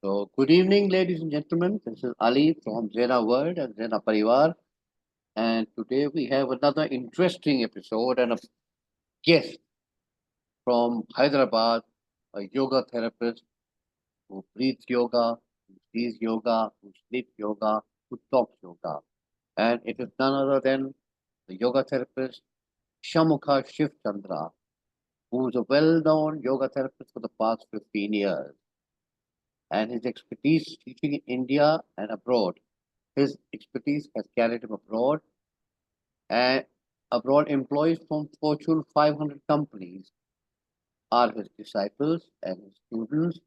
So, good evening, ladies and gentlemen. This is Ali from Zena World and Zena Parivar. And today we have another interesting episode and a guest from Hyderabad, a yoga therapist who breathes yoga, who sees yoga, who sleeps yoga, who talks yoga. And it is none other than the yoga therapist Shanmukha Shiv Chandra, who is a well known yoga therapist for the past 15 years. And his expertise teaching in India and abroad. His expertise has carried him abroad, and abroad employees from Fortune 500 companies are his disciples and his students,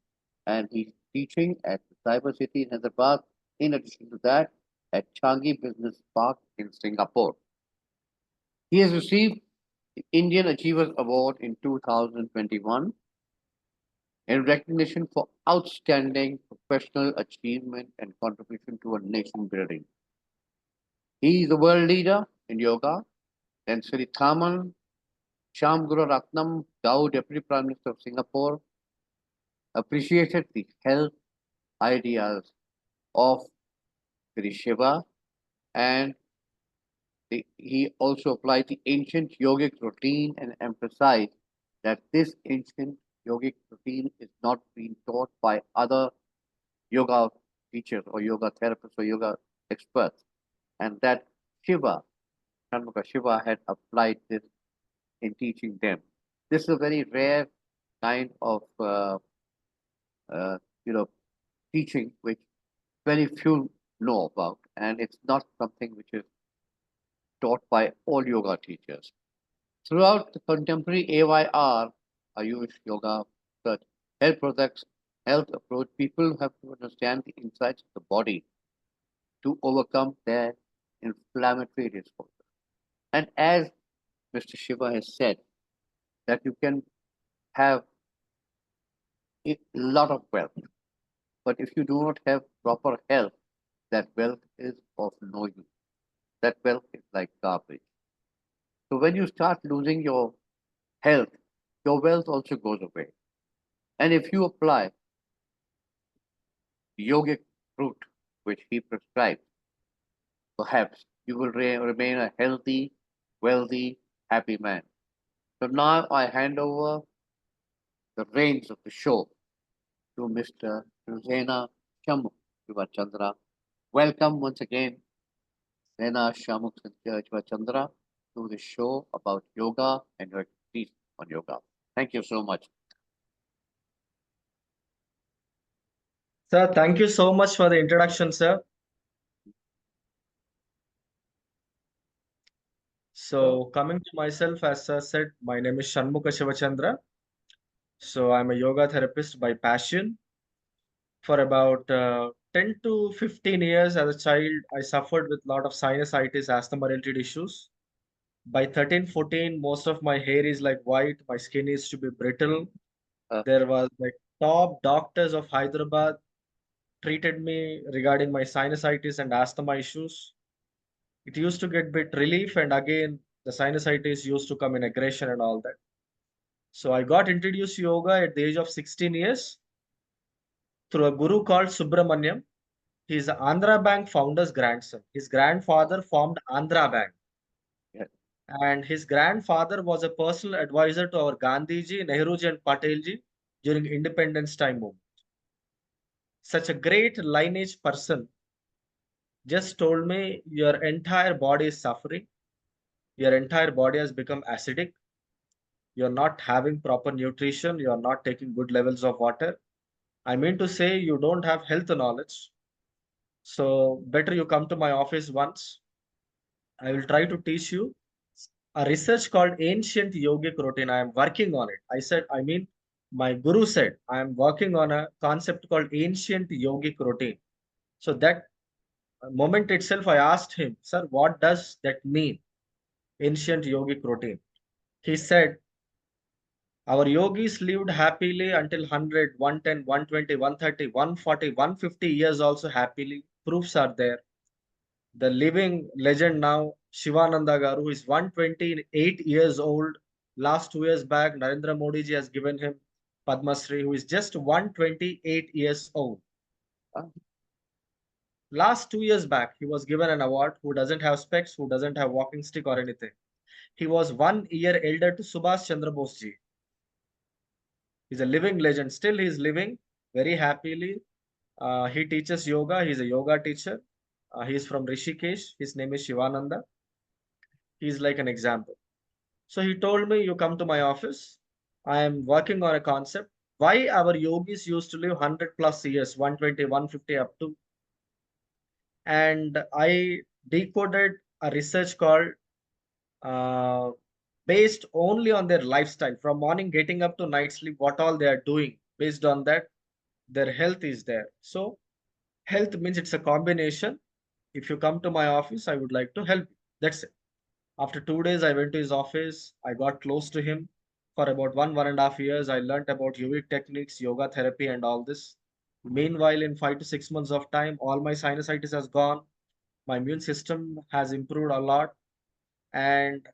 and he's teaching at the Cyber City in Hyderabad. In addition to that, at Changi Business Park in Singapore. He has received the Indian Achievers Award in 2021 in recognition for outstanding professional achievement and contribution to a nation building. He is a world leader in yoga, and Sri Thaman Shamguru Ratnam, Gao Deputy Prime Minister of Singapore, appreciated the health ideas of Sri Shiva, and he also applied the ancient yogic routine and emphasized that this ancient yogic routine is not being taught by other yoga teachers or yoga therapists or yoga experts, and that Shiva, Shanmukha Shiva, had applied this in teaching them. This is a very rare kind of uh, you know teaching which very few know about, and it's not something which is taught by all yoga teachers. Throughout the contemporary AYR, Ayush Yoga research, health products, health approach, people have to understand the insights of the body to overcome their inflammatory disorders. And as Mr. Shiva has said, that you can have a lot of wealth, but if you do not have proper health, that wealth is of no use. That wealth is like garbage. So when you start losing your health, your wealth also goes away. And if you apply the yogic route which he prescribed, perhaps you will remain a healthy, wealthy, happy man. So now I hand over the reins of the show to Mr. Rosena Shamukh Chandra. Welcome once again, Rena Shamukh Chandra, to the show about yoga and your expertise on yoga. Thank you so much. Sir, thank you so much for the introduction, sir. So, So, coming to myself, as sir said, my name is Shanmukha Chandra. So, I'm a yoga therapist by passion. For about 10 to 15 years as a child, I suffered with a lot of sinusitis, asthma related issues. By 13, 14, most of my hair is like white, my skin is to be brittle. uh, There was like top doctors of Hyderabad treated me regarding my sinusitis and asthma issues. It used to get bit relief, and again the sinusitis used to come in aggression and all that. So I got introduced to yoga at the age of 16 years through a guru called Subramanyam. He's the Andhra Bank founder's grandson. His grandfather formed Andhra Bank, yeah, and his grandfather was a personal advisor to our Gandhiji, Nehruji, and Patelji during independence time movement. Such a great lineage person just told me your entire body is suffering, your entire body has become acidic, you're not having proper nutrition, you're not taking good levels of water. I mean to say, you don't have health knowledge. So, better you come to my office once. I will try to teach you a research called ancient yogic routine. I am working on it. I said, I mean, my guru said, I am working on a concept called ancient yogic routine. So, that moment itself, I asked him, sir, what does that mean? Ancient yogic routine. He said, our yogis lived happily until 100, 110, 120, 130, 140, 150 years also happily. Proofs are there. The living legend now, Shivananda Garu, who is 128 years old. Last 2 years back, Narendra Modi ji has given him Padma Shri, who is just 128 years old. Ah, Last 2 years back, he was given an award. Who doesn't have specs, who doesn't have walking stick or anything. He was 1 year elder to Subhash Chandra Bose ji. He's a living legend. Still, he's living very happily. He teaches yoga. He's a yoga teacher. He's from Rishikesh. His name is Shivananda. He's like an example. So he told me, you come to my office. I am working on a concept. Why our yogis used to live 100 plus years, 120, 150 up to. And I decoded a research called uh, based only on their lifestyle from morning getting up to night sleep, what all they are doing. Based on that, their health is there. So health means it's a combination. If you come to my office, I would like to help you. That's it. After 2 days, I went to his office. I got close to him. For about 1.5 years, I learned about yogic techniques, yoga therapy, and all this. Meanwhile, in 5 to 6 months of time, all my sinusitis has gone. My immune system has improved a lot. And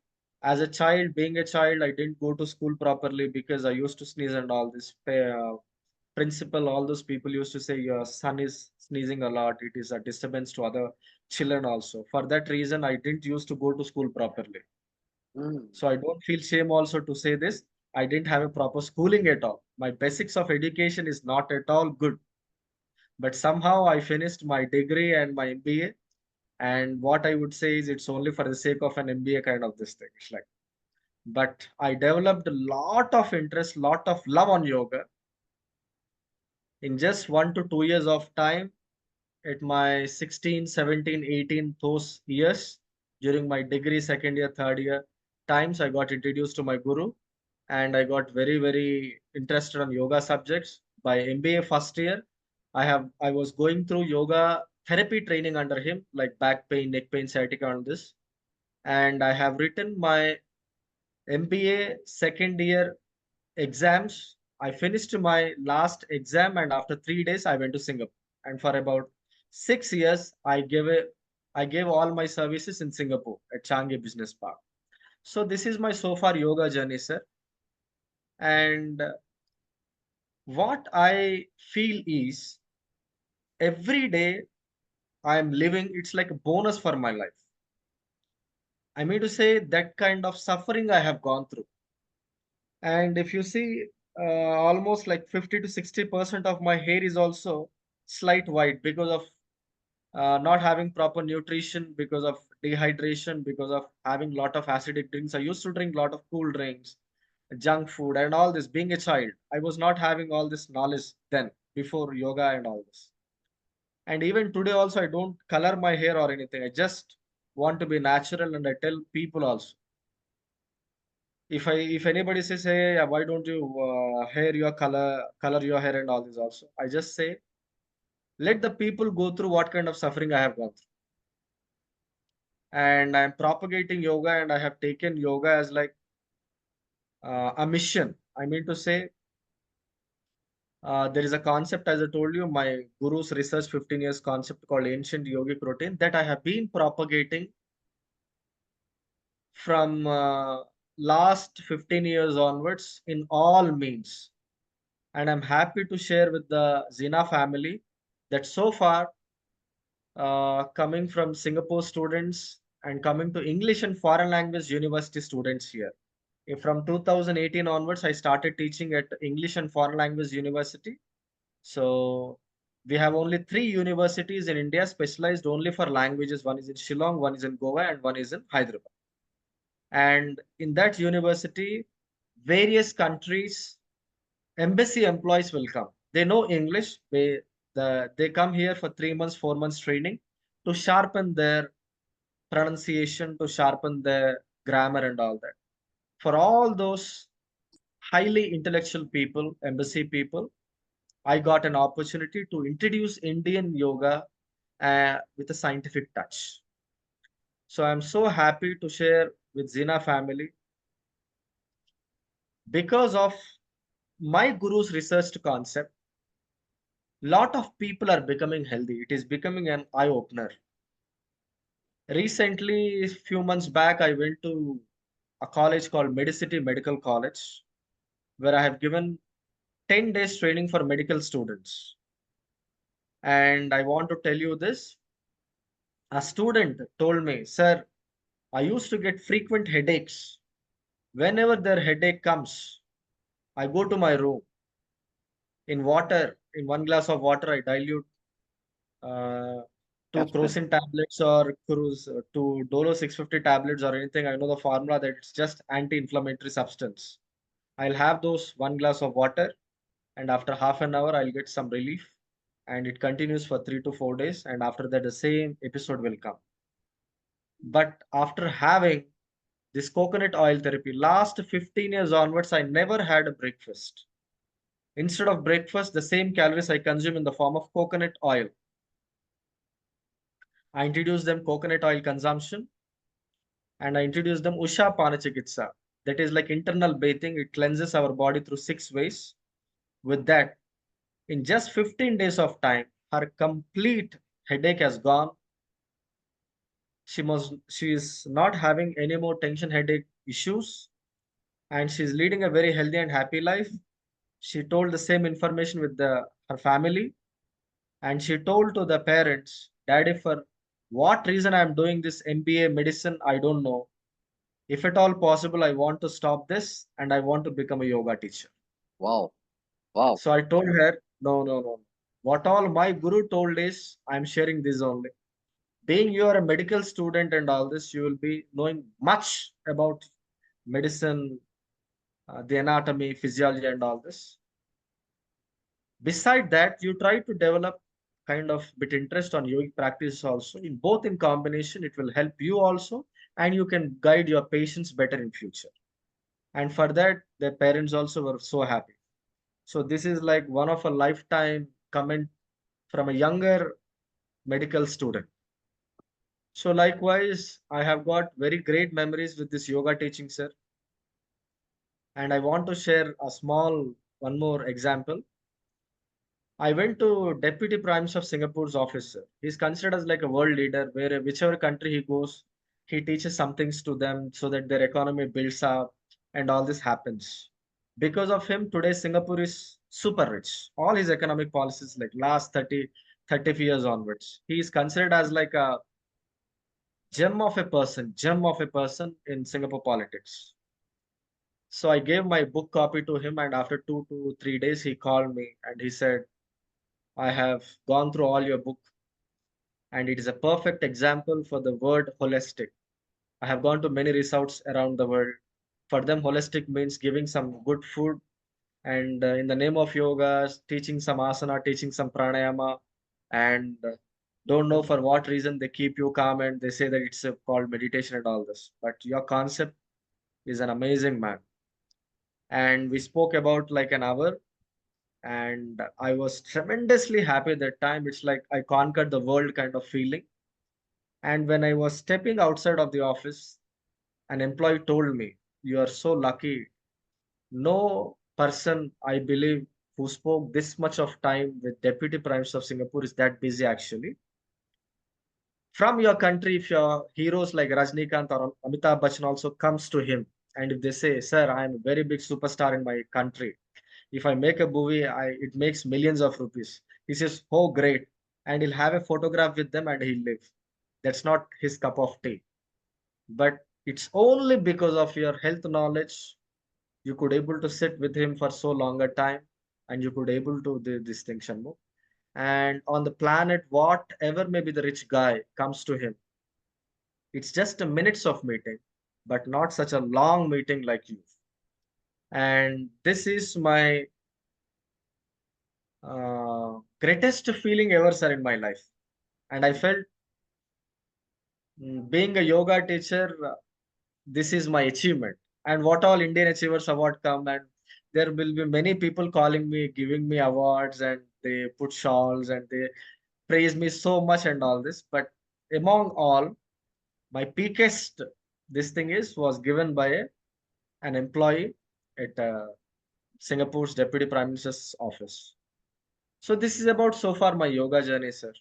as a child, being a child, I didn't go to school properly because I used to sneeze and all this. Principal, all those people used to say, your son is sneezing a lot. It is a disturbance to other children also. For that reason, I didn't used to go to school properly. mm, So I don't feel shame also to say this. I didn't have a proper schooling at all. My basics of education is not at all good. But somehow I finished my degree and my MBA. And what I would say is it's only for the sake of an MBA kind of this thing. It's like, but I developed a lot of interest, lot of love on yoga in just 1 to 2 years of time. At my 16, 17, 18, those years during my degree, second year, third year times, I got introduced to my guru and I got very, very interested on yoga subjects. By MBA first year, I was going through yoga therapy training under him, like back pain, neck pain, sciatica, and this. And I have written my MBA second year exams. I finished my last exam, and after 3 days, I went to Singapore. And for about 6 years, I gave all my services in Singapore at Changi Business Park. So this is my so far yoga journey, sir. And what I feel is every day I am living, it's like a bonus for my life. I mean to say that kind of suffering I have gone through. And if you see, almost like 50 to 60% of my hair is also slight white because of not having proper nutrition, because of dehydration, because of having lot of acidic drinks. I used to drink lot of cool drinks, junk food, and all this. Being a child, I was not having all this knowledge then before yoga and all this. And even today also, I don't color my hair or anything. I just want to be natural, and I tell people also if anybody says, hey, why don't you hair your color your hair and all this also, I just say let the people go through what kind of suffering I have gone through. And I'm propagating yoga, and I have taken yoga as like a mission. I mean to say, there is a concept, as I told you, my guru's research 15 years concept called ancient yogic routine that I have been propagating from last 15 years onwards in all means. And I'm happy to share with the Zina family that so far, coming from Singapore students and coming to English and foreign language university students here. From 2018 onwards, I started teaching at English and foreign language university. So we have only three universities in India specialized only for languages. One is in Shillong, one is in Goa, and one is in Hyderabad. And in that university, various countries embassy employees will come. They know English. They come here for 3 months, 4 months training to sharpen their pronunciation, to sharpen their grammar and all that. For all those highly intellectual people, embassy people, I got an opportunity to introduce Indian yoga with a scientific touch. So I'm so happy to share with Zina family because of my guru's researched concept. Lot of people are becoming healthy. It is becoming an eye opener. Recently, a few months back, I went to a college called Medicity Medical College, where I have given 10 days training for medical students. And I want to tell you this. A student told me, sir, I used to get frequent headaches. Whenever their headache comes, I go to my room. In water, in one glass of water, I dilute uh, two Aspirin. crocin tablets or two Dolo 650 tablets or anything. I know the formula that it's just anti-inflammatory substance. I'll have those one glass of water, and after half an hour, I'll get some relief. And it continues for 3 to 4 days. And after that, the same episode will come. But after having this coconut oil therapy, last 15 years onwards, I never had a breakfast. Instead of breakfast, the same calories I consume in the form of coconut oil. I introduced them coconut oil consumption, and I introduced them Usha Panachikitsa. That is like internal bathing. It cleanses our body through 6 ways. With that, in just 15 days of time, her complete headache has gone. She is not having any more tension headache issues, and she's leading a very healthy and happy life. She told the same information with her family, and she told to the parents, Daddy, for what reason I'm doing this MBA medicine, I don't know. If at all possible, I want to stop this and I want to become a yoga teacher. Wow. Wow. So I told her, no, no, no. What all my guru told is, I'm sharing this only. Being you are a medical student and all this, you will be knowing much about medicine, the anatomy, physiology, and all this. Beside that, you try to develop kind of bit interest on yogic practice also. In both in combination, it will help you also, and you can guide your patients better in future. And for that, their parents also were so happy. So this is like one of a lifetime comment from a younger medical student. So likewise, I have got very great memories with this yoga teaching, sir. And I want to share a small one more example. I went to Deputy Prime Minister of Singapore's office, sir. He's considered as like a world leader, where whichever country he goes, he teaches some things to them so that their economy builds up and all this happens. Because of him, today Singapore is super rich. All his economic policies, like last 30 years onwards, he is considered as like a gem of a person in Singapore politics. So I gave my book copy to him, and after 2 to 3 days, he called me and he said, I have gone through all your book, and it is a perfect example for the word holistic. I have gone to many resorts around the world. For them, holistic means giving some good food and in the name of yoga, teaching some asana, teaching some pranayama, and don't know for what reason they keep you calm and they say that it's called meditation and all this. But your concept is an amazing, man. And we spoke about like an hour, and I was tremendously happy that time. It's like I conquered the world kind of feeling. And when I was stepping outside of the office, an employee told me, you are so lucky. No person, I believe, who spoke this much of time with Deputy Prime Minister of Singapore is that busy actually. From your country, if your heroes like Rajnikant or Amitabh Bachchan also comes to him, and if they say, sir, I am a very big superstar in my country. If I make a movie, it makes millions of rupees. He says, oh, great. And he'll have a photograph with them and he'll live. That's not his cup of tea. But it's only because of your health knowledge you could able to sit with him for so longer time, and you could able to do this thing, Shanmukh. And on the planet, whatever may be the rich guy comes to him, it's just a minutes of meeting, but not such a long meeting like you. And this is my greatest feeling ever, sir, in my life. And I felt being a yoga teacher, this is my achievement. And what all Indian Achievers Award come, and there will be many people calling me, giving me awards, and they put shawls and they praise me so much and all this. But among all, my peakest this thing is was given by an employee at Singapore's Deputy Prime Minister's office. So this is about so far my yoga journey, sir.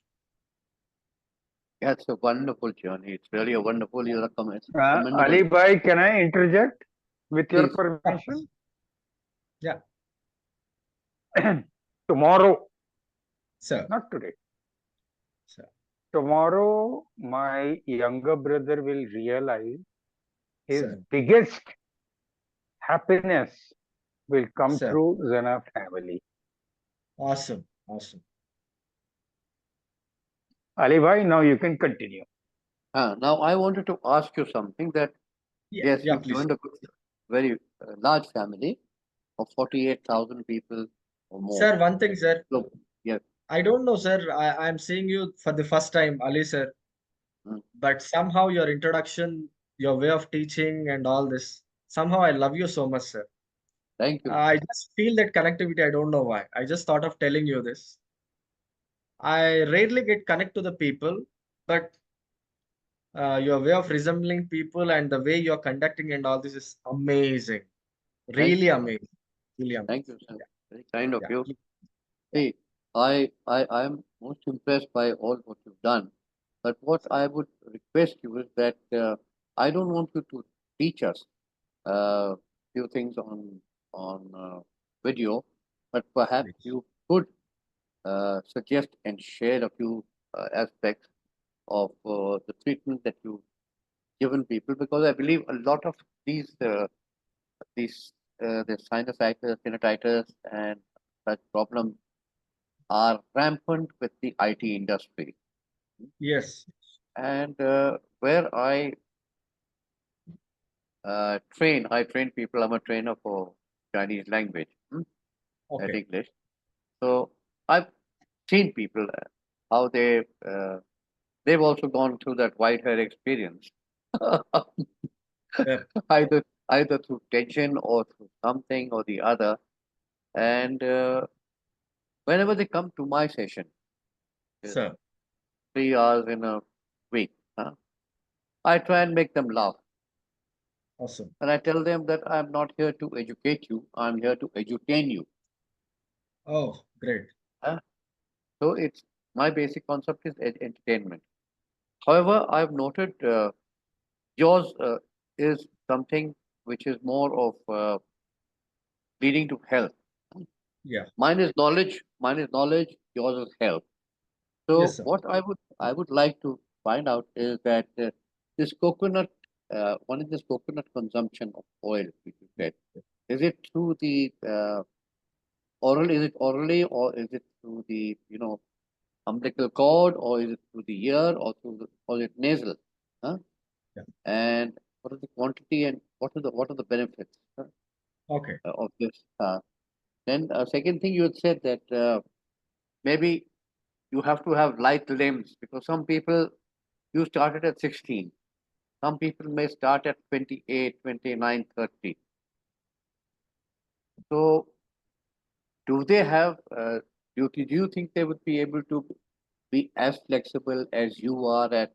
Yeah, it's a wonderful journey. It's really a wonderful, it's Ali commendable. Bhai, can I interject with your Please. Yeah, permission? yeah, Tomorrow, sir. not today. sir, Tomorrow, my younger brother will realize his sir, biggest happiness will come sir. through Zana family. Awesome, awesome. Ali bhai, now you can continue. Now, I wanted to ask you something that, Yeah, yes, yeah, you please. joined a very large family of 48,000 people or more. Sir, one thing, sir. So, yes. I don't know, sir. I'm seeing you for the first time, Ali, sir. Mm, But somehow your introduction, your way of teaching, and all this, somehow I love you so much, sir. thank you. I just feel that connectivity. I don't know why. I just thought of telling you this. I rarely get connect to the people, but your way of resembling people and the way you're conducting and all this is amazing. Thank Really you. amazing. Really Thank amazing. you, sir. Yeah, Very kind of yeah, you. yeah. See, I am most impressed by all what you've done. But what I would request you is that I don't want you to teach us few things on video, but perhaps Please. you could suggest and share a few aspects of the treatment that you've given people, because I believe a lot of these these the sinusitis, sinusitis, and such problems are rampant with the IT industry. Yes. And where I train people. I'm a trainer for Chinese language and Okay. English. So I've seen people how they've also gone through that white hair experience, Yeah, either through tension or through something or the other. And whenever they come to my session, uh, sir. 3 hours in a week, I try and make them laugh. Awesome. And I tell them that I'm not here to educate you, I'm here to edutain you. Oh, great. huh? So it's my basic concept is entertainment. However, I've noted yours is something which is more of leading to health. Yeah. Mine is knowledge, yours is health. Yes, So sir. what I would like to find out is that this coconut, one is this coconut consumption of oil, which you said, is it through the oral? Is it orally, or is it through the umbilical cord, or is it through the ear, or is it nasal? Huh? Yeah. And what is the quantity, and what are the benefits Okay. of this? Then second thing, you had said that maybe you have to have light limbs, because some people, you started at 16. Some people may start at 28, 29, 30. So do they have, do you think they would be able to be as flexible as you are at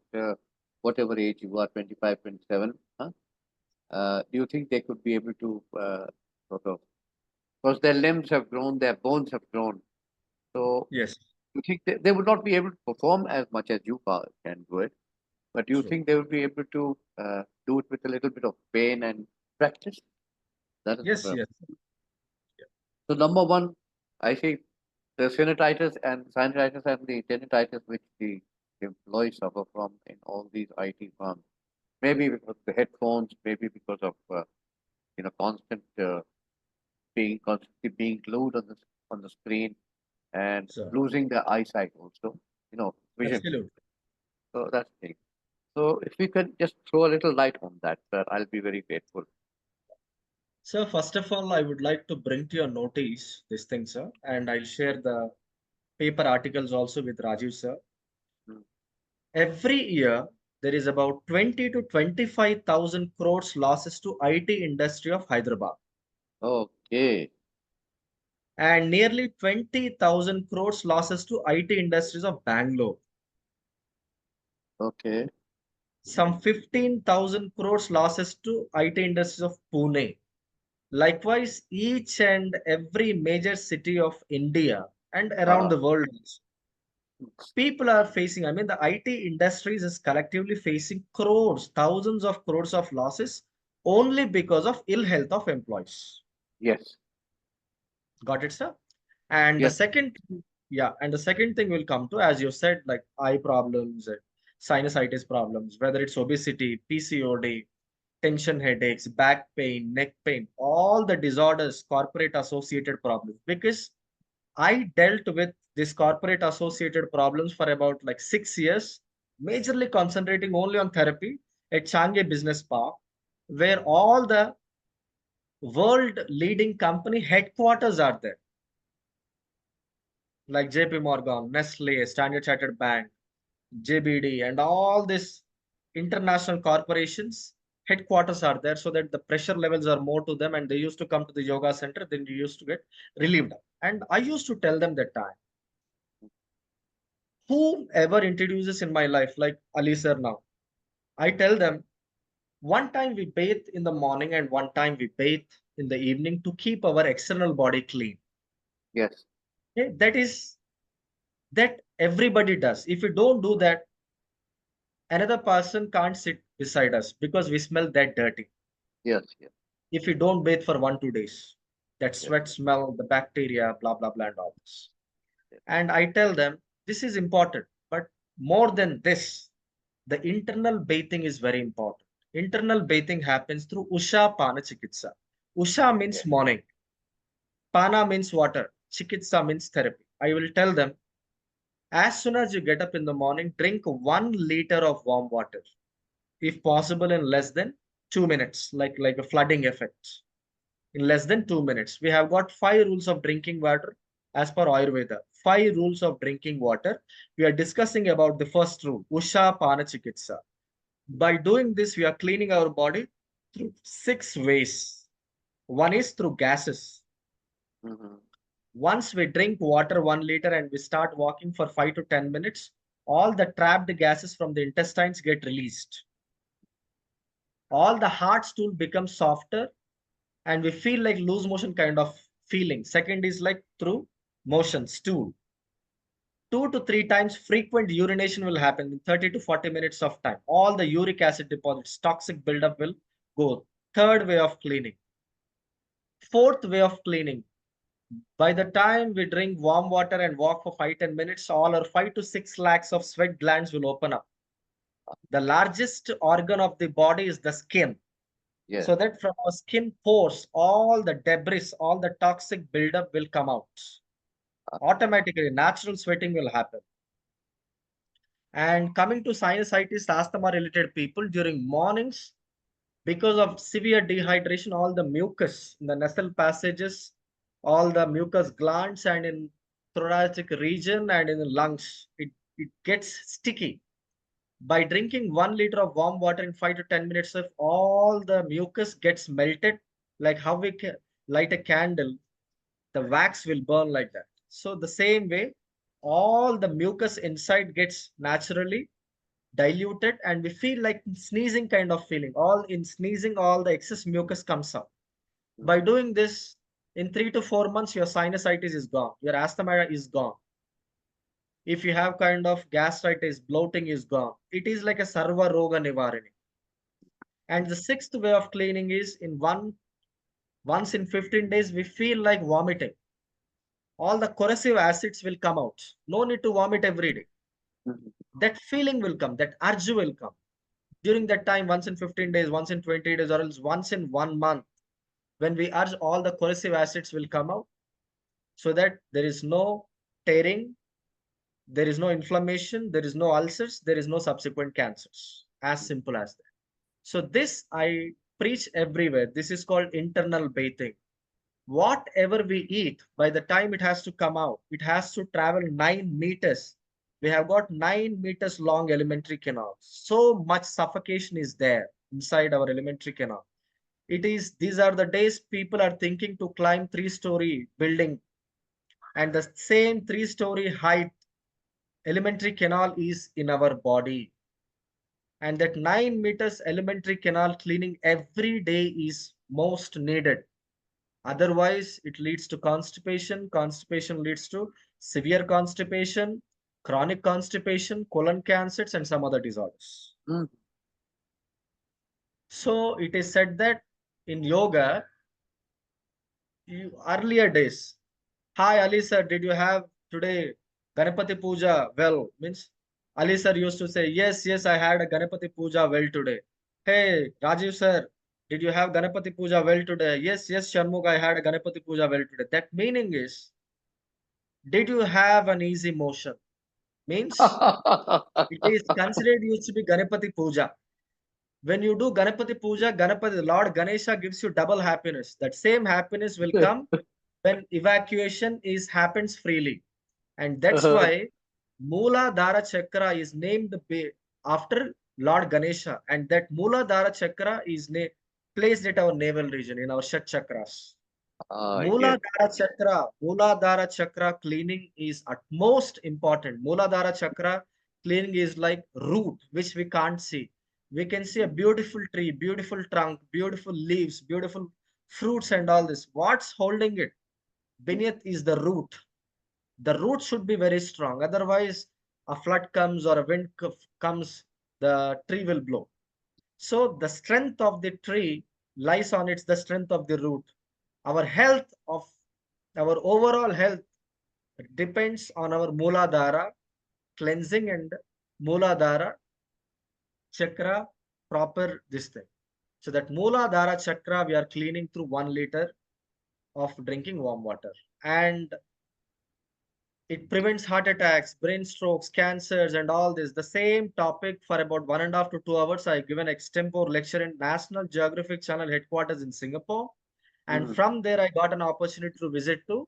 whatever age you are, 25, 27? Huh? Do you think they could be able to sort of, because their limbs have grown, their bones have grown. So Yes. you think they would not be able to perform as much as you can do it, but do you True. think they would be able to do it with a little bit of pain and practice? That is the Yes, first. yes. Yeah. So number one, I see the sinusitis and the tinnitus which the employees suffer from in all these IT firms. Maybe because of the headphones, maybe because of constantly being glued on the screen and Sir. losing their eyesight also, vision. Absolutely. So that's the thing. So if we can just throw a little light on that, sir, I'll be very grateful. Sir, first of all, I would like to bring to your notice this thing, sir, and I'll share the paper articles also with Rajiv, sir. Mm. Every year, there is about 20 to 25,000 crores losses to IT industry of Hyderabad Okay, and nearly 20,000 crores losses to IT industries of Bangalore. okay, Some 15,000 crores losses to IT industries of Pune. Likewise, each and every major city of India and around uh, the world, people are facing, I mean, the IT industries is collectively facing crores, thousands of crores of losses only because of ill health of employees. yes, Got it, sir? And the yes, second, Yeah, and the second thing will come to, as you said, like eye problems, sinusitis problems, whether it's obesity, PCOD, tension headaches, back pain, neck pain, all the disorders, corporate associated problems. Because I dealt with this corporate associated problems for about like 6 years, majorly concentrating only on therapy at Changi Business Park, where all the world leading company headquarters are there, like JP Morgan, Nestle, Standard Chartered Bank, JBD, and all these international corporations headquarters are there, so that the pressure levels are more to them, and they used to come to the yoga center, then you used to get relieved. And I used to tell them that time, whoever introduces in my life, like Ali sir now, I tell them, one time we bathe in the morning and one time we bathe in the evening to keep our external body clean. Yes. Okay? That everybody does. If you don't do that, another person can't sit beside us because we smell that dirty. Yes. Yes. If you don't bathe for 1 2 days, that Yes. sweat smell, the bacteria, blah blah blah, and all this. Yes. And I tell them this is important, but more than this, the internal bathing is very important. Internal bathing happens through Usha Pana Chikitsa. Usha means Yes. morning, Pana means water, Chikitsa means therapy. I will tell them, as soon as you get up in the morning, drink 1 liter of warm water, if possible in less than 2 minutes, like a flooding effect. In less than 2 minutes. We have got 5 rules of drinking water as per Ayurveda. 5 rules of drinking water. We are discussing about the first rule, Usha Pana Chikitsa. By doing this, we are cleaning our body through 6 ways. One is through gases. Mhm. Once we drink water 1 liter and we start walking for 5 to 10 minutes, all the trapped gases from the intestines get released. All the hard stool becomes softer and we feel like loose motion kind of feeling. Second is like through motion, stool. 2 to 3 times frequent urination will happen in 30 to 40 minutes of time. All the uric acid deposits, toxic buildup will go. Third way of cleaning. Fourth way of cleaning. By the time we drink warm water and walk for 5 10 minutes, all our 5 to 6 lakhs of sweat glands will open up. The largest organ of the body is the skin. Yes. So that from our skin pores, all the debris, all the toxic buildup will come out. Automatically, natural sweating will happen. And coming to sinusitis, asthma related people during mornings, because of severe dehydration, all the mucus in the nasal passages, all the mucus glands and in thoracic region and in the lungs, it gets sticky. By drinking 1 liter of warm water in 5 to 10 minutes, if all the mucus gets melted, like how we light a candle, the wax will burn like that. So the same way, all the mucus inside gets naturally diluted and we feel like sneezing kind of feeling. All in sneezing, all the excess mucus comes out. By doing this, in 3 to 4 months, your sinusitis is gone, your asthma is gone. If you have kind of gastritis, bloating is gone. It is like a sarva roga nivarani. And the sixth way of cleaning is once in 15 days, we feel like vomiting. All the corrosive acids will come out. No need to vomit every day. Mhm. That feeling will come, that urge will come. During that time, once in 15 days, once in 20 days, or else once in 1 month, when we urge, all the corrosive acids will come out so that there is no tearing, there is no inflammation, there is no ulcers, there is no subsequent cancers. As simple as that. So this I preach everywhere. This is called internal bathing. Whatever we eat, by the time it has to come out, it has to travel 9 meters. We have got 9 meters long elementary canal. So much suffocation is there inside our elementary canal. These are the days people are thinking to climb 3-story building, and the same 3-story height elementary canal is in our body. And that 9 meters elementary canal cleaning every day is most needed. Otherwise, it leads to constipation. Constipation leads to severe constipation, chronic constipation, colon cancers, and some other disorders. Mhm. So it is said that in yoga, earlier days, hi Ali sir, did you have today Ganapati Puja well means Ali sir used to say, yes, yes, I had a Ganapati Puja well today. Hey, Rajiv sir, did you have Ganapati Puja well today? Yes, yes, Shanmukha, I had a Ganapati Puja well today. That meaning is, did you have an easy motion? Means it is considered used to be Ganapati Puja. When you do Ganapati Puja, Ganapati, Lord Ganesha gives you double happiness. That same happiness will come when evacuation is happens freely. And that's why Mooladhara Chakra is named after Lord Ganesha. And that Mooladhara Chakra is placed at our navel region in our Shat Chakras. Yes. Mooladhara Chakra cleaning is at most important. Mooladhara Chakra cleaning is like root, which we can't see. We can see a beautiful tree, beautiful trunk, beautiful leaves, beautiful fruits and all this. What's holding it? Beneath is the root. The root should be very strong. Otherwise, a flood comes or a wind comes, the tree will blow. So the strength of the tree lies on its the strength of the root. Our health of our overall health depends on our Mooladhara cleansing and Mooladhara chakra proper this thing. So that Mooladhara chakra we are cleaning through 1 liter of drinking warm water. And it prevents heart attacks, brain strokes, cancers, and all this. The same topic for about 1.5 to 2 hours. I give an extempore lecture in National Geographic Channel headquarters in Singapore. And Mhm. from there, I got an opportunity to visit to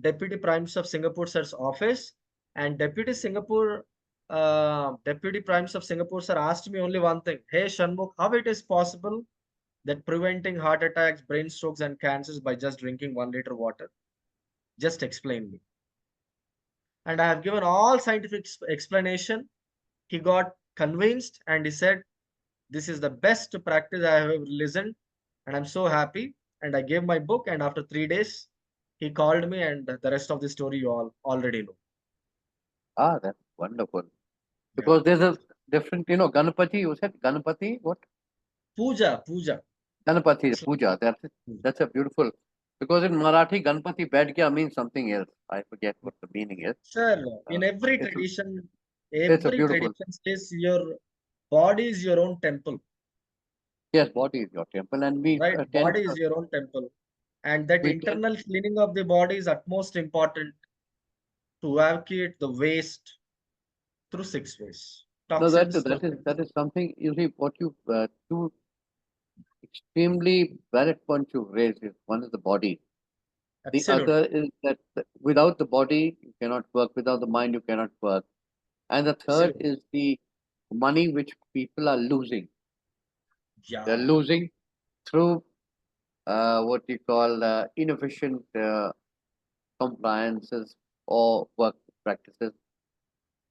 Deputy Prime Minister of Singapore sir's office. And Deputy Prime Minister of Singapore sir asked me only one thing. Hey, Shanmukh, how it is possible that preventing heart attacks, brain strokes, and cancers by just drinking 1 liter water? Just explain me. And I have given all scientific explanation. He got convinced and he said, this is the best practice I have ever listened, and I'm so happy. And I gave my book, and after 3 days, he called me, and the rest of the story you all already know. That's wonderful. Yeah. Because there's a different, Ganapati, you said Ganapati, what? Puja, puja. Ganapati, the It's like puja. puja. That's a beautiful, because in Marathi, Ganapati Baith Gaya means something else. I forget what the meaning is. Sir, Uh, in it's, it's a every beautiful, tradition says your body is your own temple, yes, body is your temple, and right? Body is your own temple. And that we tend, internal cleaning of the body is utmost important to evacuate the waste through 6 ways. no, Toxins, that toxins. is something, you see, what you, two extremely valid points you raised is one is the body. The other Absolutely. is that without the body, you cannot work. Without the mind, you cannot work. And the third Absolutely. is the money which people are losing. They're Yeah. losing through what you call inefficient compliances or work practices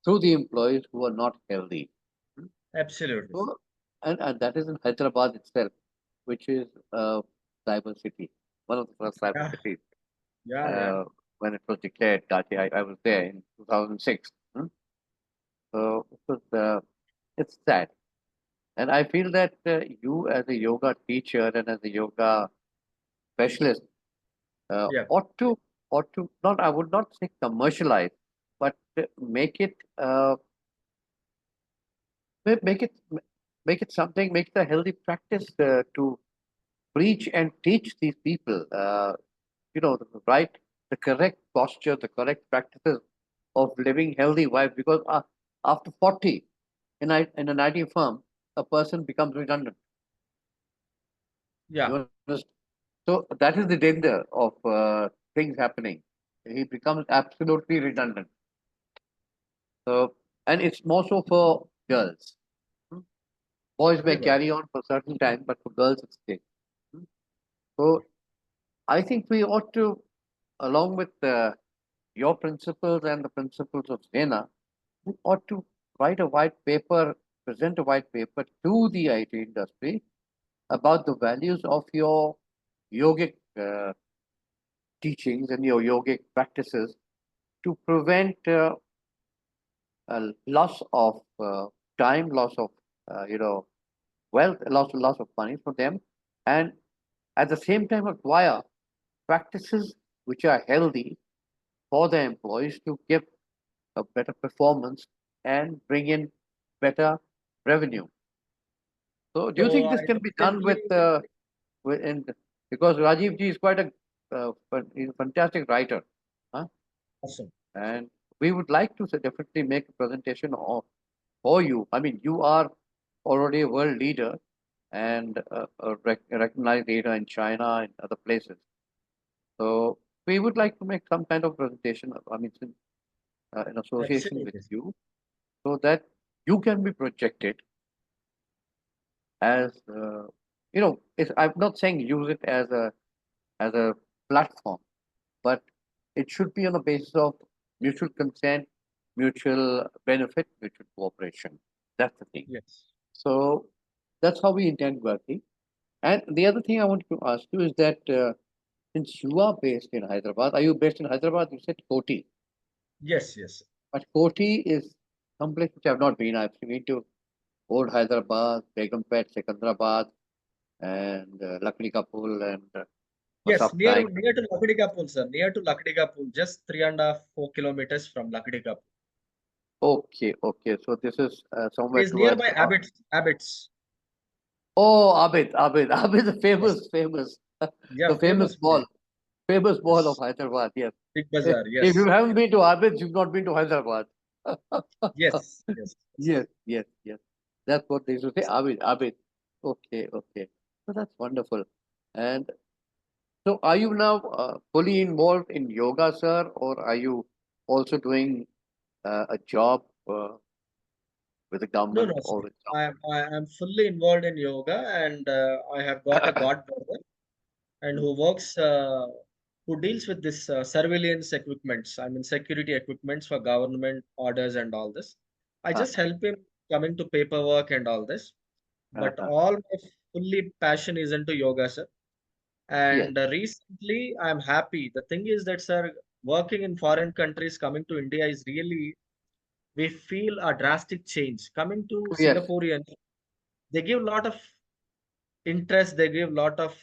through the employees who are not healthy. Hmm? Absolutely. So, and that is in Hyderabad itself, which is diversity, one of the first cyber Yeah. cities. Yeah. Yeah. Uh, when it was declared, that I was there in 2006. So it's sad. And I feel that you, as a yoga teacher and as a yoga specialist, Yeah. ought to not, I would not say commercialize, but make it ma- make it make it something, make it a healthy practice to preach and teach these people. The correct posture, the correct practices of living healthy life. Because after 40, in an IT firm, a person becomes redundant. Yeah. You understand? So that is the danger of things happening. He becomes absolutely redundant. So, and it's more so for girls. Hmm? Boys may Everybody. carry on for a certain time, but for girls it's stays. Hmm? So I think we ought to, along with your principles and the principles of Zena, we ought to write a white paper, present a white paper to the IT industry about the values of your yogic teachings and your yogic practices to prevent loss of time, loss of wealth, loss of money for them, and at the same time acquire practices which are healthy for the employees to give a better performance and bring in better revenue. So, do you So think I this can be done recently, with in, because Rajiv ji is quite a he's a fantastic writer, huh? awesome. And we would like to definitely make a presentation of for you. I mean, you are already a world leader and a recognized leader in China and other places. So we would like to make some kind of presentation. I mean, in association with Absolutely. you, so that you can be projected as I'm not saying use it as a platform, but it should be on the basis of mutual consent, mutual benefit, mutual cooperation. That's the thing. Yes. So that's how we intend working. And the other thing I want to ask you is that since you are based in Hyderabad, are you based in Hyderabad? You said Koti, Yes, yes. but Koti is someplace which I've not been. I've been to Old Hyderabad, Begumpet, Secunderabad, and Lakdi Kapul and Yes, Wasap Bank. near to Lakdikapul, sir. Near to Lakdikapul, just 3.5 4 kilometers from Lakdikapul. Okay, okay. So this is It somewhere is towards. nearby Abbots. Oh, Abid, Abid, Abid, the Yes. famous, Yeah, the famous place. famous mall of Yes. Hyderabad. Yes. Big If Bazaar. if you Yes. haven't been to Abid, you've not been to Hyderabad. Yes. Yes. Yes, yes, yes. That's what they used to say. Abid, Abid. Okay, okay. So that's wonderful. And so, are you now fully involved in yoga, sir, or are you also doing a job with the No, government no, or sir. with I am fully involved in yoga, and I have got a some? godbrother and who works, who deals with this surveillance equipments. I mean, security equipments for government orders and all this. I just help him coming to paperwork and all this. But all my fully passion is into yoga, sir. Yes, And recently, I'm happy. The thing is that, sir, working in foreign countries, coming to India is really, we feel a drastic change. Coming to yes, Singaporeans, they give a lot of interest, they give a lot of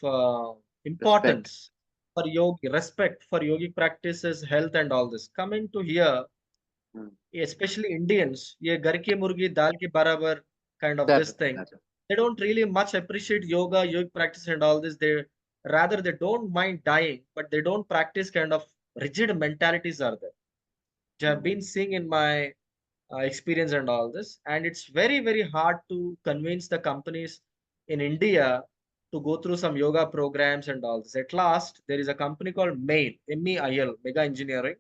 respect. importance for yogi, respect for yogic practices, health, and all this. Coming to here, Mm. especially Indians, ye घर की मुर्गी दाल के बराबर kind of That this is thing. that. They don't really much appreciate yoga, yogic practice, and all this. They don't mind dying, but they don't practice kind of rigid mentalities are there. Which I've Mm. been seeing in my experience and all this. And it's very, very hard to convince the companies in India to go through some yoga programs and all this. At last, there is a company called MEIL, MEIL, Mega Engineering.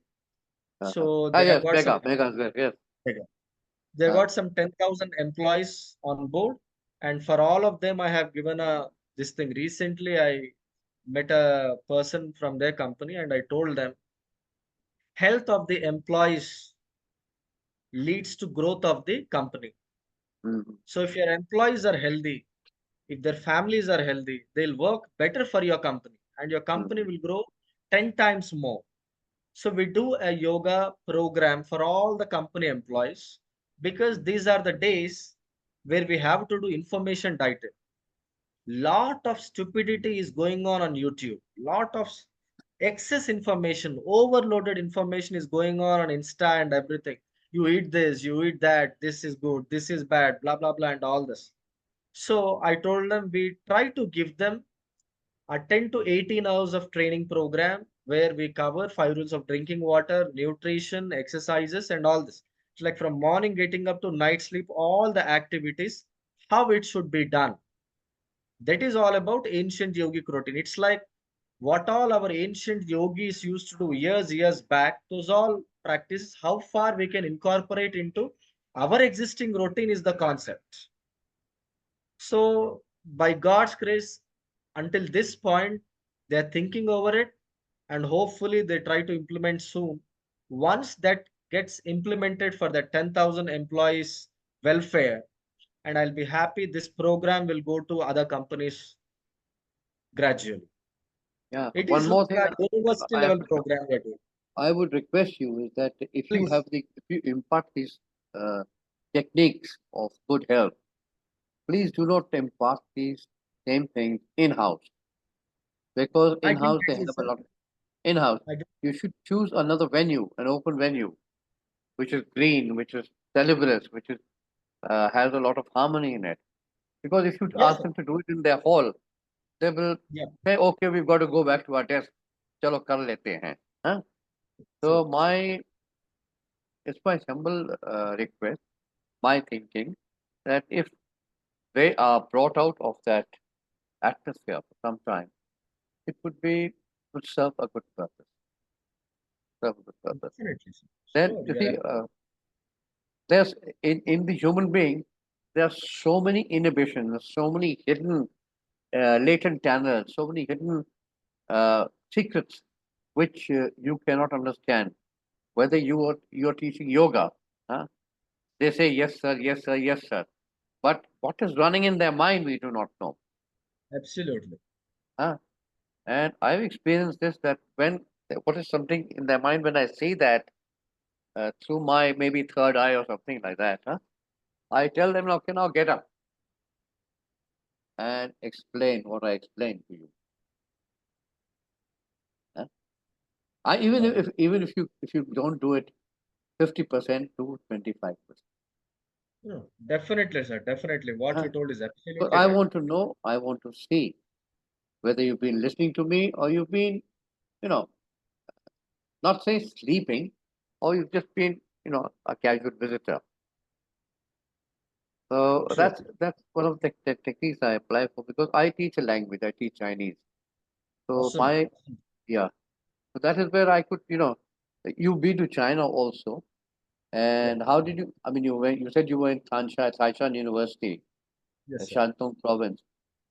So Ah, they have yes, got some, mega, mega is there. Yes. they Uh, got some 10,000 employees on board. And for all of them, I have given a this thing. Recently, I met a person from their company and I told them health of the employees leads to growth of the company. mm, So if your employees are healthy, if their families are healthy, they'll work better for your company and your company mm, will grow 10 times more. So we do a yoga program for all the company employees because mm, these are the days where we have to do information dieting. Lot of stupidity is going on YouTube. Lot of excess information, overloaded information is going on Insta and everything. You eat this, you eat that, this is good, this is bad, blah, blah, blah, and all this. So I told them we try to give them a 10 to 18 hours of training program where we cover 5 rules of drinking water, nutrition, exercises, and all this. It's like from morning getting up to night sleep, all the activities, how it should be done. That is all about ancient yogic routine. It's like what all our ancient yogis used to do years back. Those all practices, how far we can incorporate into our existing routine is the concept. So, by God's grace, until this point, they're thinking over it and hopefully they try to implement soon. Once that gets implemented for the 10,000 employees' welfare, and I'll be happy this program will go to other companies gradually. yeah. It One is more like thing a university I have level to, program we're doing. I would request you is that Please. if you impart these techniques of good health, please do not impart these same things in house because I in didn't house they get you, have a sir. lot. In house, I did. you should choose another venue, an open venue, which is green, which is celebrous, which is has a lot of harmony in it. Because if you Yes, ask sir. them to do it in their hall, they will Yeah, say, "Okay, we've got to go back to our desk. Chalo kar lete hain." Huh? true, So true. it's my humble request, my thinking, that if they are brought out of that atmosphere for some time, it would serve a good purpose. Serve a good purpose. Definitely, sir. Then Sure, you you are see, there's in the human being, there are so many inhibitions, so many hidden latent channels, so many hidden secrets which you cannot understand. Whether you're teaching yoga, huh? They say yes sir, yes sir, yes sir. But what is running in their mind, we do not know. absolutely. Huh? And I've experienced this that when what is something in their mind when I say that through my maybe third eye or something like that, huh? I tell them, okay, now get up and explain what I explained to you. Huh? I Wow. even if you don't do it 50% to 25%. No, definitely, sir. Definitely. What Huh? you told is But absolutely I right. want to know, I want to see whether you've been listening to me or you've been, you know, not say sleeping, or you've just been, a casual visitor. So Sure. that's one of the techniques I apply for because I teach a language. I teach Chinese. So Awesome. yeah. So that is where I could, you've been to China also. Yeah. And how did you? I mean, you said you were in Taishan University, Yes, sir. Shantung province.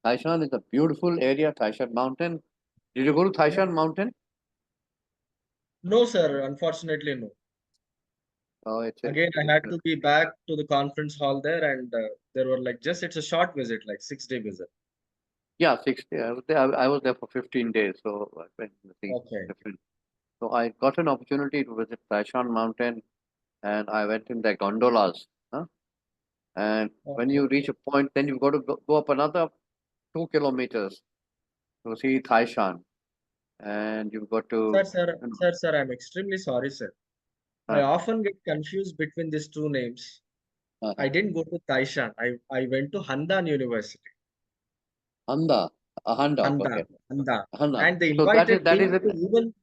Taishan is a beautiful area. Taishan Mountain. Did you go to Yeah. Taishan Mountain? No, sir. Unfortunately, no. Oh, Again, I had to be back to the conference hall there, and there were like just it's a short visit, like 6 day visit. yeah, 60. I was there for 15 days, so I went to see Okay. different. So I got an opportunity to visit Taishan Mountain, and I went in their gondolas. Huh? And when Okay. you reach a point, then you've got to go up another 2 kilometers to see Taishan, and you've got Sir, to, sir, you know, sir, sir, I'm extremely sorry, sir. I uh, often get confused between these two names. uh, I didn't go to Taishan. I went to Handan University. Handa, Handa, Handan, okay, Handan. Handa. And they So invited that me is it. to even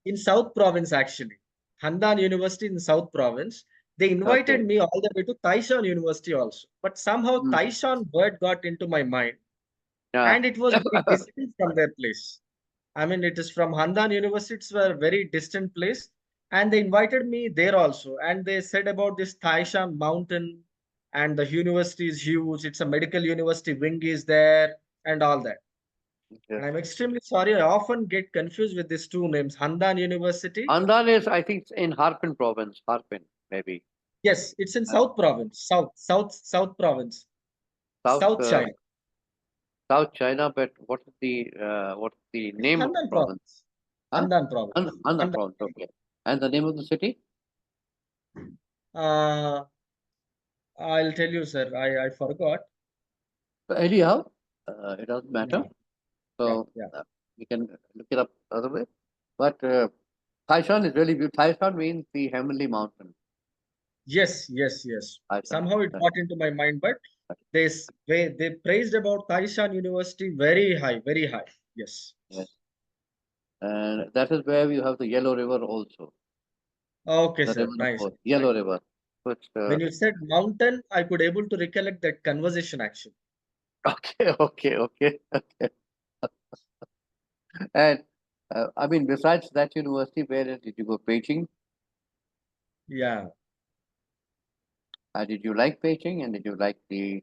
in South Province, actually. Handan University in South Province. They invited Okay. me all the way to Taishan University also. But somehow Mm. Taishan word got into my mind Yeah. and it was very distant from their place. I mean, it is from Handan University, it's a very distant place. And they invited me there also. And they said about this Taishan mountain and the university is huge. It's a medical university, wing is there and all that. Yes. And I'm extremely sorry. I often get confused with these two names, Handan University. Andan is, I think, in Harpin province. Harpin, maybe. Yes, it's in Uh, South Province, South Province, South South China. South China, but what's the It's name of the Handan province? Province. Huh? Handan Province. Andan Handan. province, okay. And the name of the city? Uh, I'll tell you, sir. I forgot. So anyhow, it doesn't matter. Yeah, yeah, So yeah. we can look it up other way. But Taishan is really beautiful. Taishan means the heavenly mountain. Yes, yes, yes. Taishan. Somehow it got into my mind, but they praised about Taishan University very high, very high. Yes. Yes. And that is where you have the Yellow River also. Okay, The sir. river of Nice. course, Yellow River. So it's When you said mountain, I could able to recollect that conversation actually. okay, okay. And I mean, besides that university, where else did you go? Beijing. Yeah. Did you like Beijing? And did you like the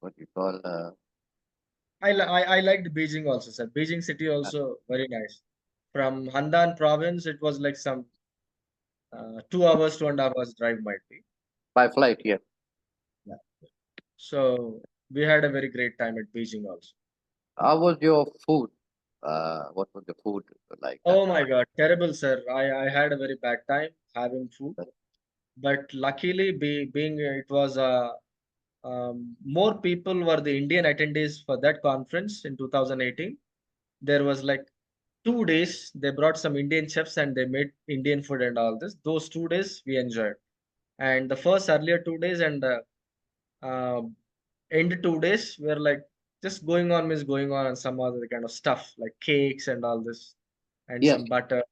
what you call? I liked Beijing also, sir. Beijing city also very nice. From Handan province, it was like some 2 hours, 2.5 hours drive might be. By flight? Yes. Yeah. So we had a very great time at Beijing also. How was your food? What was the food like that Oh my time? God, terrible, sir. I had a very bad time having food, but luckily, being it was more people were the Indian attendees for that conference in 2018. There was like 2 days they brought some Indian chefs and they made Indian food and all this. Those 2 days we enjoyed. And the first earlier 2 days and uh, end 2 days were like just going on means going on and some other kind of stuff like cakes and all this and Yes, some butter,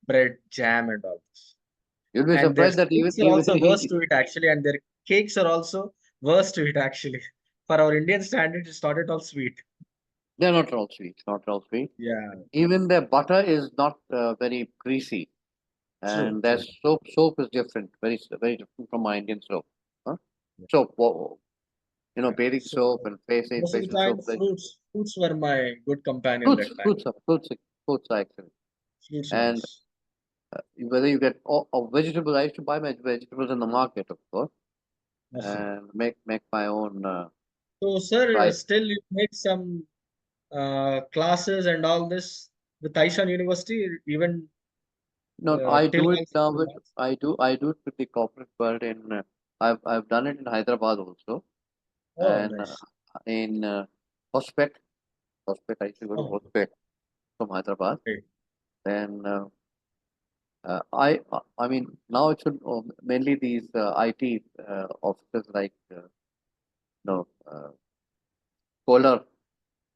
bread, jam and all this. you'll be And their surprised that sweets are also worse to it actually, and their cakes are also worse to it actually. For our Indian standard, it's not at all sweet. they're not all sweet, not all sweet. Yeah, Even their butter is not very greasy, true, and their true. soap is different, very different from my Indian soap. Huh? Yeah, Soap, yeah. bathing So soap and most of the facial time, soap, like fruits were my good companion fruits, that time. fruits are excellent. Fruits And nice. whether you get vegetables, I used to buy my vegetables in the market, of course, Awesome. and make my own So, sir, rice. still you make some classes and all this with Aishan University, even No, I till do it also now till with now? I do it with the corporate world in I've done it in Hyderabad also, Oh, and nice. in Hospet. Hospet, I used to go to Oh, Hospet from Hyderabad. great. Then I mean now it's mainly these IT offices like no Kohler.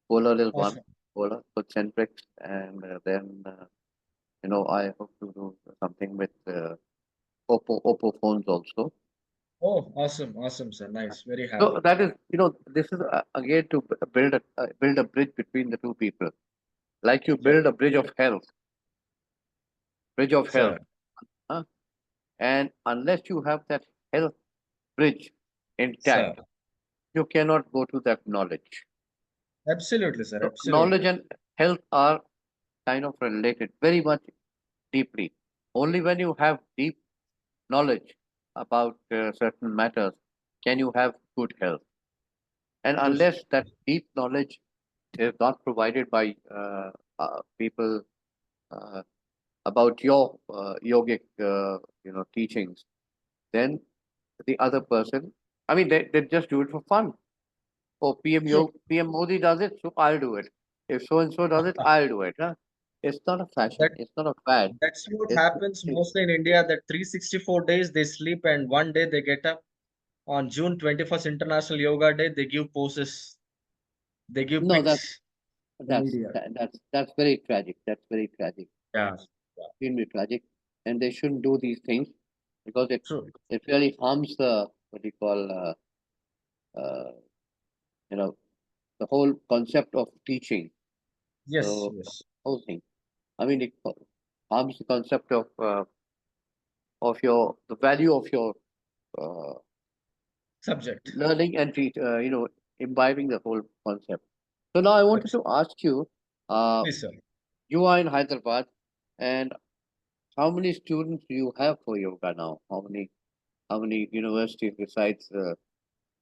Kohler is one. Awesome. Kohler, so Centric, and then I hope to do something with Oppo phones also. Oh, awesome, awesome, sir. Nice. Very So happy. that is, this is again to build a bridge between the two people, like you Right. build a bridge of health, Sir, huh? And unless you have that health bridge sir. intact, you cannot go to that knowledge. Absolutely, sir. So knowledge Absolutely. and health are kind of related very much deeply. Only when you have deep knowledge about certain matters can you have good health. And True, sir. unless that deep knowledge is not provided by people uh, about your yogic, teachings, then the other person, I mean, they just do it for fun. Oh, True. PM Modi does it, so I'll do it. If so and so does it, I'll do it. Huh? It's not a fashion. That It's not a fad. that's what It's, happens mostly in India, that 364 days they sleep and one day they get up on June 21st International Yoga Day, they give poses, they give no, pics in media. that's very tragic. That's very tragic. Yeah. Yeah. Extremely tragic, and they shouldn't do these things because True. it really harms the what do you call uh, you know the whole concept of teaching. Yes, So yes. whole thing. I mean, it harms the concept of your the value of your uh, Subject. learning and imbibing the whole concept. So now I wanted to Absolutely. ask you, uh, Please, sir. you are in Hyderabad, and how many students do you have for yoga now? How many universities besides?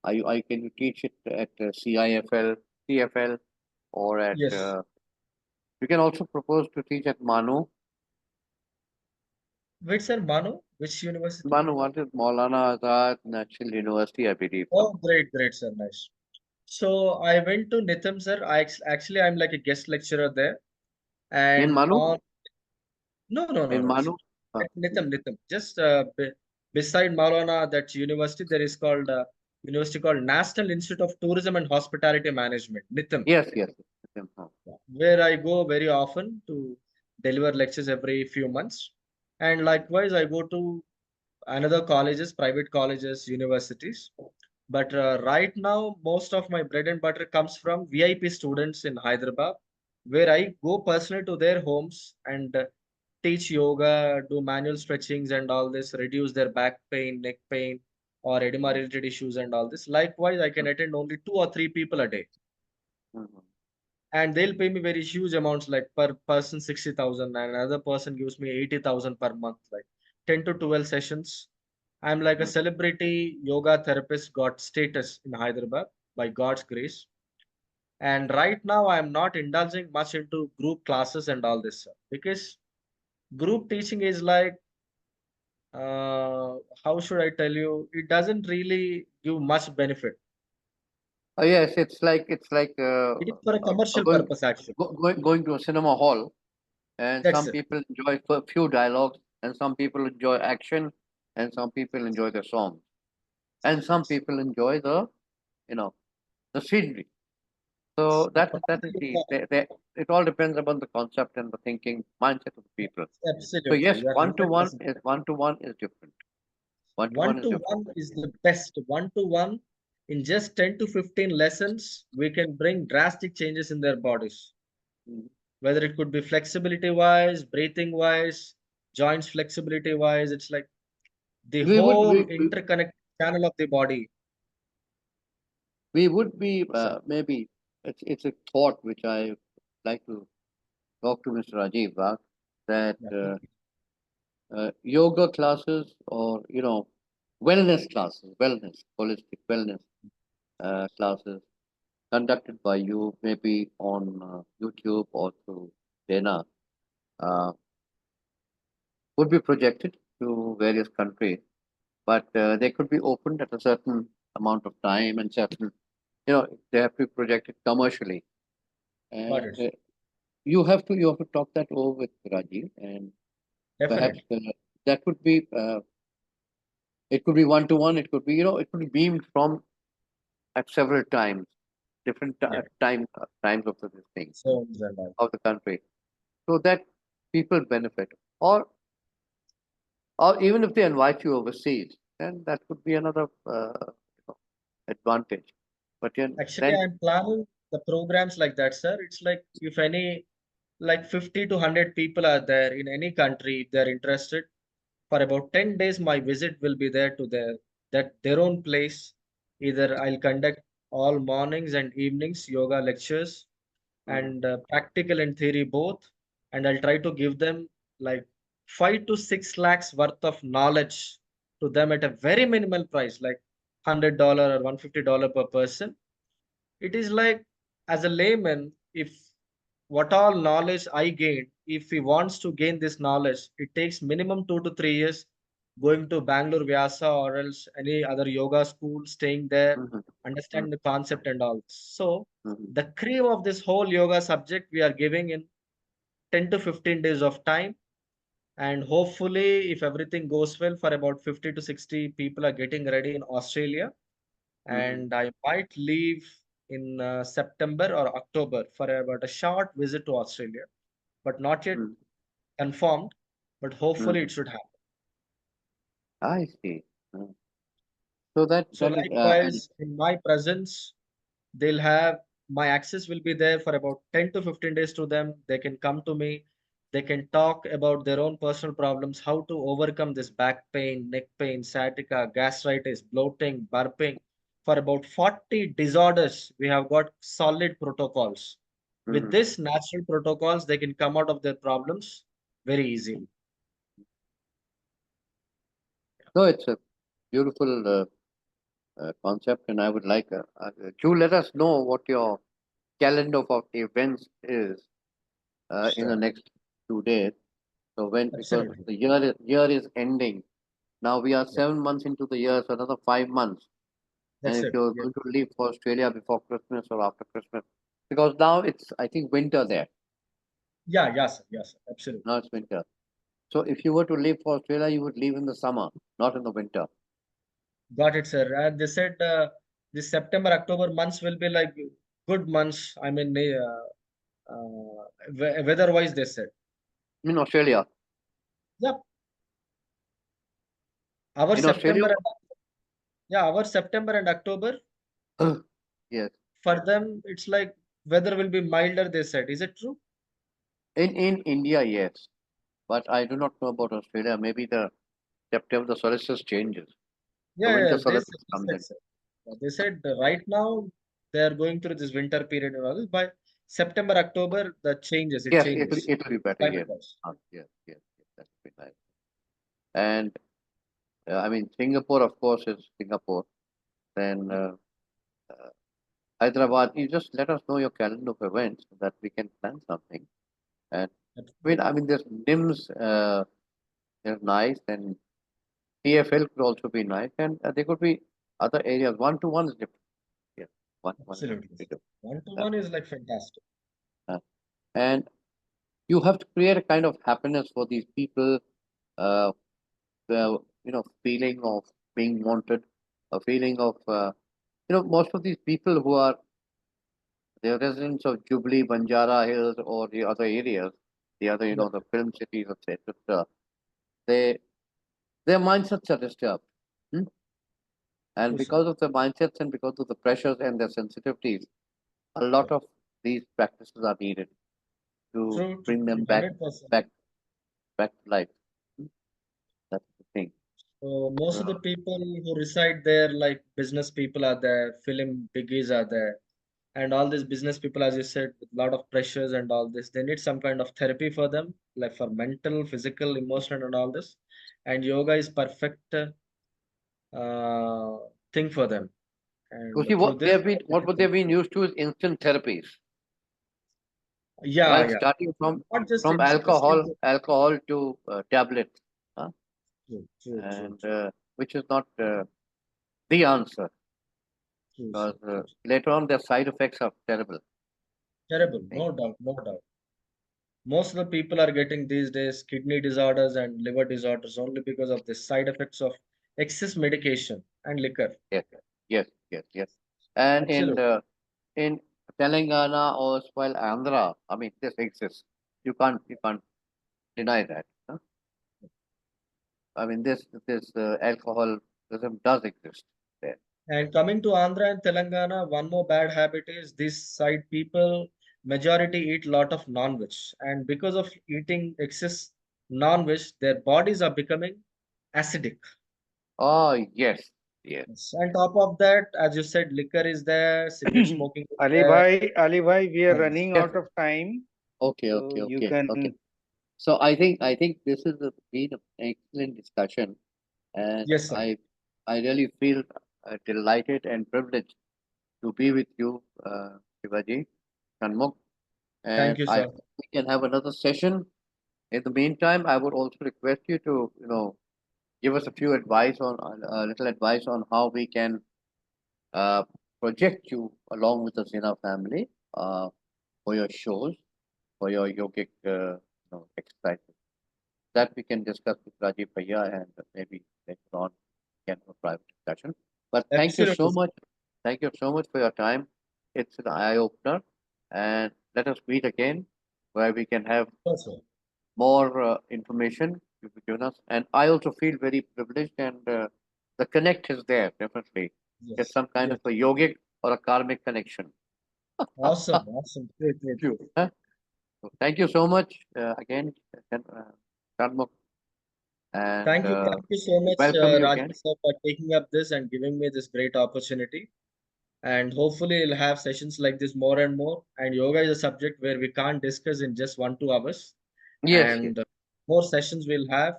Can you teach it at CIFL, CFL, or at? Yes. You can also propose to teach at Manu. Wait, sir, Manu, which university? Manu, what is Maulana Azad National University, I believe so. Oh, great, great, sir. Nice. So I went to Nitham, sir. Actually I'm like a guest lecturer there. In And Manu, on no, no, no, in no. Manu. At Hmm. Nitham, Nitham. Just beside Maulana, that university, there is called university called National Institute of Tourism and Hospitality Management, Nitham, Yes, yes. where I go very often to deliver lectures every few months. And likewise, I go to another colleges, private colleges, universities. But right now, most of my bread and butter comes from VIP students in Hyderabad, where I go personally to their homes and teach yoga, do manual stretchings and all this, reduce their back pain, neck pain, or edema related issues and all this. Likewise, I can attend only 2 or 3 people a day, Mhm. and they'll pay me very huge amounts, like per person 60,000, and another person gives me 80,000 per month, like 10 to 12 sessions. I'm like a Mhm. celebrity yoga therapist, got status in Hyderabad by God's grace. And right now, I'm not indulging much into group classes and all this, sir, because group teaching is like, uh, how should I tell you? It doesn't really give much benefit. Yes, it's like It is for a commercial going purpose, actually. going to a cinema hall. and That's some it. people enjoy a few dialogues, and some people enjoy action, and some people enjoy the songs, and some Yes. people enjoy you know, the scenery. Yes. So The that is particular it all depends upon the concept and the thinking mindset of the people. So absolutely. yes, You are 100% one to one is different. One to one one is to different. one is the best. One to one in just 10 to 15 lessons, we can bring drastic changes in their bodies. Mhm. Whether it could be flexibility wise, breathing wise, joints flexibility wise, it's like the We would whole interconnect channel of the body. we would be So, maybe it's a thought which I like to talk to Mr. Rajiv about, that yeah, yoga classes, or wellness classes, wellness, holistic wellness classes conducted by you, maybe on YouTube or through Dana, uh, would be projected to various countries, but they could be opened at a certain amount of time, and certain, they have to be projected commercially. got And it. you have to talk that over with Rajiv, and perhaps Definitely. that would be it could be one to one. It could be, it could be beamed from at several times, different Yeah. times of this thing, Zones and all. of the country, so that people benefit. Or even if they invite you overseas, then that could be another advantage. But Actually, then, I'm planning the programs like that, sir. It's like if any, like 50 to 100 people are there in any country, if they're interested, for about 10 days, my visit will be there to their own place. Either I'll conduct all mornings and evenings yoga lectures mhm, and practical and theory both. And I'll try to give them like 5 to 6 lakhs worth of knowledge to them at a very minimal price, like $100 or $150 per person. It is like, as a layman, if what all knowledge I gained, if he wants to gain this knowledge, it takes minimum 2 to 3 years going to Bangalore Vyasa or else any other yoga school, staying there, mhm, mhm, understand the concept and all. So mhm, the cream of this whole yoga subject we are giving in 10 to 15 days of time. And hopefully, if everything goes well, for about 50 to 60 people are getting ready in Australia, mhm, and I might leave in September or October for about a short visit to Australia, but not yet mhm, confirmed. But hopefully, mhm. it should happen. I see. So So, that is and likewise, in my presence, they'll have my access will be there for about 10 to 15 days to them. They can come to me. They can talk about their own personal problems, how to overcome this back pain, neck pain, sciatica, gastritis, bloating, burping. For about 40 disorders, we have got solid protocols. With mhm. this natural protocols, they can come out of their problems very easily. So it's a beautiful concept, and I would like to let us know what your calendar of events is in the Sure. next 2 days. So because Absolutely. the year is ending. Now we are Yeah. 7 months into the year, so another 5 months. And That's if it. you're Yeah. going to leave for Australia before Christmas or after Christmas, because now it's, I think, winter there. Yeah. Yes. Yes. Absolutely. Now it's winter. So if you were to leave for Australia, you would leave in the summer, not in the winter. Got it, sir. And they said this September, October months will be like good months. I mean, weather-wise, they said. In Australia. Yep. Our In Australia? September and yeah, our September and October Yes. for them, it's like weather will be milder. They said, is it true? In India, yes. But I do not know about Australia. Maybe the September, the solstice changes. The Yeah, winter yeah. solstice They comes said, in. sir. Yeah, they said right now they are going through this winter period and all this. By September, October, the changes. It Yes, it will, changes it will be better. climate Yes. wise. Yes, yes, yes. That would be nice. And I mean, Singapore, of course, is Singapore. Then uh, Hyderabad, you just let us know your calendar of events so that we can plan something. And I Absolutely. mean, there's NIMS, they're nice, and TFL could also be nice, and there could be other areas. One to one is different. Yes, one is Absolutely. different. One to Uh, one is like fantastic. uh, and You have to create a kind of happiness for these people, uh, the feeling of being wanted, a feeling of most of these people who are the residents of Jubilee, Banjara Hills, or the other areas, the other Yeah. the film cities, etc. They their mindsets are disturbed. Hmm? And True, sir. because of the mindsets and because of the pressures and their sensitivities, a lot Yeah. of these practices are needed to True, true, bring them true. back 100%. back back to life. Hmm? That's the thing. So most of the Uh, people who reside there, like business people are there, film biggies are there, and all these business people, as you said, with a lot of pressures and all this, they need some kind of therapy for them, like for mental, physical, emotional, and all this. And yoga is perfect uh, thing for them. you And see, through this, what they've been used to is instant therapies, yeah, right? yeah, Starting from not just from instant, alcohol to tablets, huh? true, true, true, And true, which is not the answer true, sir, because true. later on their side effects are terrible. Terrible, Thing. no doubt, no doubt. Most of the people are getting these days kidney disorders and liver disorders only because of the side effects of excess medication and liquor. Yes, yes. And Absolutely. in Telangana or as well Andhra, I mean this exists. You can't deny that. Huh? I mean this alcoholism does exist there. And coming to Andhra and Telangana, one more bad habit is this side people majority eat lot of non-veg, and because of eating excess non-veg, their bodies are becoming acidic. Oh yes, yes. Yes. On top of that, as you said, liquor is there, cigarette smoking is there. Ali bhai, we are All running this. Yes. out of time, Okay, so okay, you okay, okay. can. So I think this has been an excellent discussion, and Yes, sir. I really feel delighted and privileged to be with you, Shivaji, Shanmukh, and Thank you, I sir. hope we can have another session. In the meantime, I would also request you to give us a few advice on a little advice on how we can uh, project you along with the Zina family for your shows, for your yogic exercises. That we can discuss with Rajiv Bhaiya and maybe later on get a private discussion. But thank you Absolutely, so sir. much. Thank you so much for your time. It's an eye opener. And let us meet again where we can have Sure, sir. more information you've given us. And I also feel very privileged and the connect is there, definitely. It's Yes, some kind of yes. a yogic or a karmic connection. Awesome, awesome. Great, great, True. great. Huh? So thank you so much again, Shanmukh, and Thank you so we much, welcome you again. Rajesh, sir, for taking up this and giving me this great opportunity. And hopefully, we'll have sessions like this more and more. And yoga is a subject where we can't discuss in just 1, 2 hours. Yes, yes. And more sessions we'll have.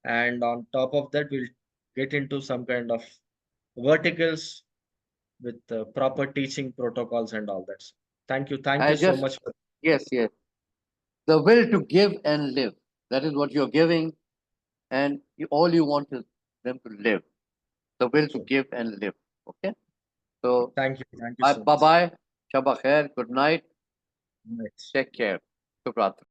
And on top of that, we'll get into some kind of verticals with proper teaching protocols and all that. Thank you. Thank I you so just, much for yes, this. yes. The will to give and live. That is what you're giving, and all you want is them to live. The will to Sure. give and live. Okay? So, Thank you. Thank you bye so much. bye. Shabba khair. Good night. Right. Take care. Shubh